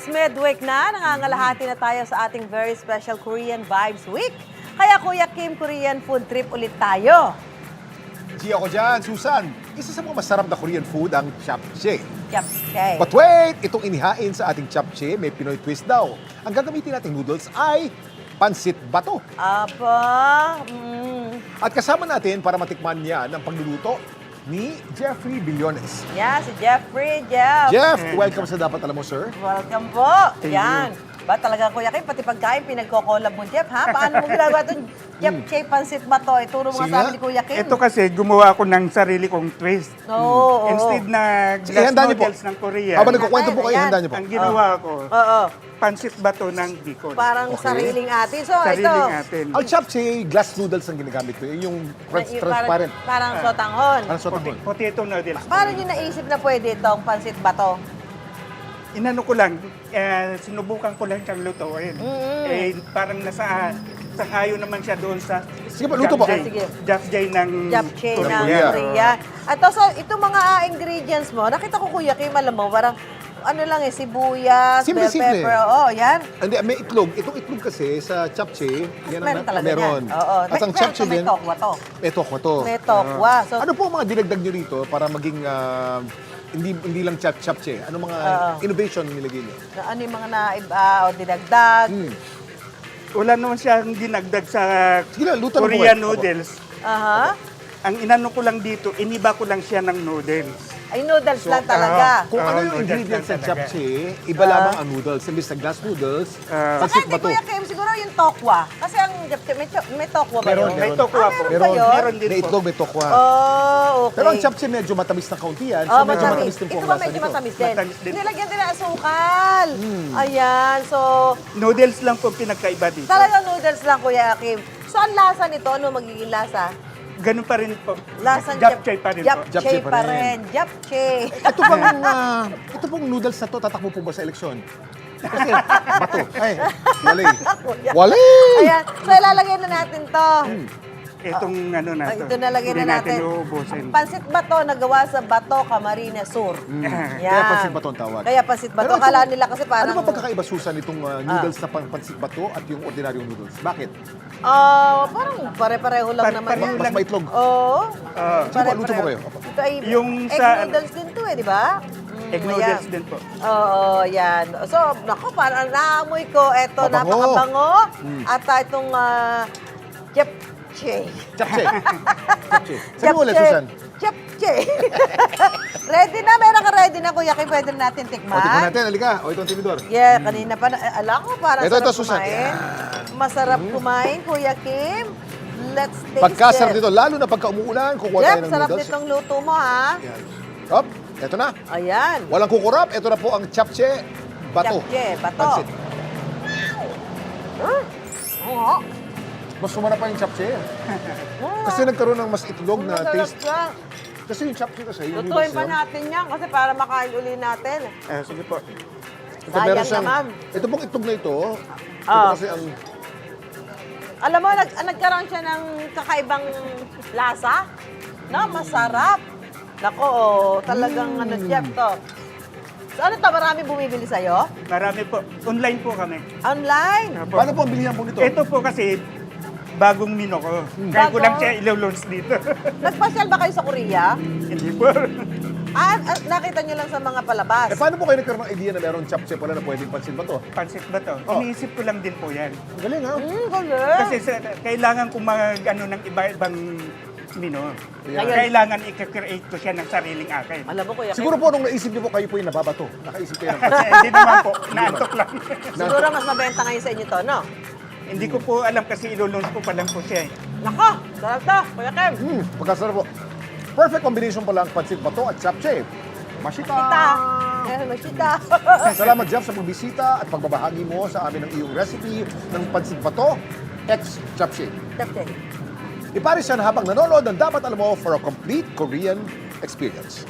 midweek na, nangangalahati na tayo sa ating very special Korean Vibes Week. Kaya Kuya Kim, Korean food trip ulit tayo. G ako dyan, Susan. Isa sa mga masarap na Korean food ang japchae. Japchae. But wait, itong inihain sa ating japchae may Pinoy twist daw. Ang gagamitin nating noodles ay pansit bato. Aba, At kasama natin para matikman yan ang pagluluto ni Jeffrey Billones. Yan, si Jeffrey, Jeff. Jeff, welcome sa Dapat Alam Mo, sir. Welcome po. Yan. Ba talaga Kuya Kim, pati pagkain pinagko-collab mo, Jeff, ha? Paano mo ginagawa itong japchae pansit ba to? Ituro mo nga Sige sa nga. amin ni Kuya Kim. Ito kasi gumawa ko ng sarili kong twist. Oo. Instead na Sige, glass handa niyo po. noodles ng Korea, Habang nagkukwento po kayo, Ayan. handa niyo po. ang ginawa ko, Oo. pansit bato ng Bicol. Parang Okay. sariling atin. So, ito. Sariling atin. Ang japchae, glass noodles ang ginagamit ko. Yung transparent. Parang sotanghon. Parang sotanghon. Potato noodles. Paano nyo naisip na pwede itong pansit bato? Inano ko lang, sinubukan ko lang siyang lutuin. Parang sang-ayon naman siya doon sa Sige po, luto po. Sige. japchae ng Japchae ng Korea. Korea. At so, itong mga ingredients mo, nakita ko Kuya Kim, alam mo, parang ano lang sibuyas, bell Simple-simple. pepper, yan. Hindi, may itlog. Itong itlog kasi sa japchae, yan Meron talaga meron. yan. Oo. At ang japchae May din, tokwa to. may tokwa to. May tokwa. So, Ano po ang mga dinagdag nyo rito para maging hindi lang japchae? Ano mga innovation nilagay nyo? ano yung mga naiba o dinagdag? Wala naman siyang dinagdag sa Sige lang, luto na po Korean kayo. noodles. Aha. Ang inano ko lang dito, iniba ko lang siya ng noodles. Ay, noodles lang talaga. Kung ano yung noodles ingredients sa lang talaga. japchae, iba lamang ang noodles. Imbis na glass noodles, Saka pansit hindi bato. Kuya Kim, siguro yung tokwa. Kasi ang japchae, may tokwa ba Meron, yun? May tokwa po. meron ba yun? Meron din May po. itlog, may tokwa. Oh, okay. Pero ang japchae medyo matamis na kaunti yan. So Oh, medyo matamis. matamis din po Ito ang ba lasa medyo nito. matamis din? Matamis din. Nilagyan din ng asukal. Ayan, so Noodles lang po pinagkaiba dito. talagang noodles lang Kuya Kim. So ang lasa nito, ano magiging lasa? Ganun pa rin po. Lasang Japchae pa rin po. Japchae pa pa rin. Japchae. Ito pong noodles na to, tatakbo po ba sa eleksyon? Kasi bato. Ay, walay. Kuya. Walay! Ayan, so ilalagay na natin to. Itong ano na Ito nalagay Hindi na natin. uubusin. Pansit bato na gawa sa Bato, Camarines Sur. Yan. Kaya pansit bato ang tawag. Kaya pansit bato. Pero Akala nila kasi parang... Ano ba pagkakaiba, Susan, itong noodles na pansit bato at yung ordinaryong noodles? Bakit? Parang pare-pareho lang naman Pare-pareho yan. Mas lang. maitlog. Oo. Sige po, luto po kayo. Ito ay Yung egg sa- noodles din to di ba? Egg ayan. noodles din po. Oo, yan. So, naku, parang naamoy ko. Eto, Mabango. napakabango. At itong japchae. Japchae. Japchae. Sabi mo ulit, Susan. Japchae. Ready na? Meron ka ready na, Kuya Kim? Pwede na natin tikman? O, tikman natin. Halika. O, itong tinidor. Yeah, kanina pa. Alam ko, parang Ito, sarap Susan. kumain. Masarap kumain, Kuya Kim. Let's taste Pagkasarap it. nito, lalo na pagka umuulan, kukuha Jeff, tayo ng sarap noodles. nitong luto mo, ha? Yan. Hop, eto na. Ayan. Walang kukurap. Ito na po ang japchae bato. Japchae, bato. Pansit. Oo. Mas sumarap pa yung japchae. Kasi nagkaroon ng mas itlog na Masarap taste. siya. Kasi yung japchae kasi, yung Lutuin noodles pa yun. natin yan kasi para makain uli natin. Sige po. Ito meron Sayang siyang, naman. ito pong itlog na ito, ito Ah. kasi ang, Alam mo, nagkaroon siya ng kakaibang lasa. No, masarap. Nako, talagang ano, Jeff, to. So, ano to? Marami bumibili sa'yo? Marami po. Online po kami. Online? Opo. paano po ang bilihan po nito? Ito po kasi bagong mino ko. Kaya ko lang siya ilo-launch dito. Nagpasyal ba kayo sa Korea? Hindi po. Nakita niyo lang sa mga palabas. Paano po kayo nagkaroon ng idea na meron japchae pala na pwedeng pansit ba to? Pansit ba to? Oh. Iniisip ko lang din po yan. Ang galing ha? Galing. Kasi kailangan kong ano ng iba-ibang mino. Ayan. Kailangan i-create ko siya ng sariling akin. Alam mo, Kuya Kim, Siguro po nung naisip niyo po kayo po yung nababato. Nakaisip kayo ng Kasi hindi naman po, naantok lang. siguro mas mabenta ngayon sa inyo to, no? Hindi ko po alam kasi ilo-launch ko pa lang po siya. Nako, sarap to, Kuya Kim. pagkasarap po. Perfect combination pala ang pansit bato at japchae. Mashita! Mashita. Salamat, Jeff, sa pagbisita at pagbabahagi mo sa amin ng iyong recipe ng pansit bato ex japchae. Japchae. Iparis yan habang nanonood ng Dapat Alam Mo for a complete Korean experience.